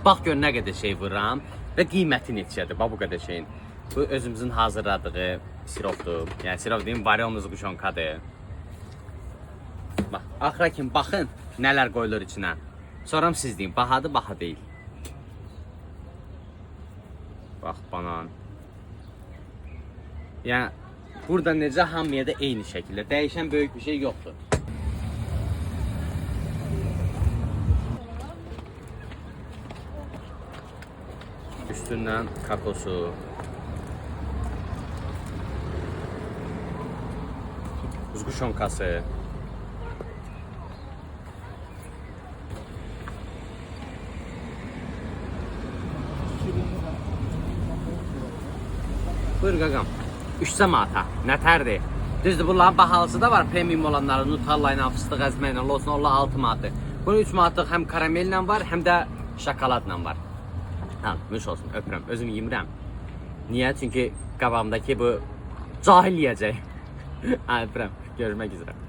Bax gör nə qədər şey vururam və qiyməti neçədir bu qədər şeyin. Bu özümüzün hazırladığı siropdur. Yəni sirop deyim, varyomuz quşonkadır. Bax, axıra kimi baxın nələr qoyulur içinə. Sonra siz deyin, bahadır, baha deyil. Bax, banan. Yəni burada necə hamıya da eyni şəkildə dəyişən böyük bir şey yoxdur. Üstündən kakosu. Zquşonkası. Buyur qaqam. 3 manata. Nətərdir? Düzdür, bunların bahalısı da var. Premium olanları, Nutella ilə, fıstıq əzmə ilə, olsun, onlar 6 manatlıq. Bunun 3 manatlıq həm karamellə var, həm də şokoladla var. Hə, müş olsun, öpürəm. Özüm yemirəm. Niyə? Çünki qabağımdakı bu cahil yiyəcək. Hə, öpürəm. Görüşmək üzrə.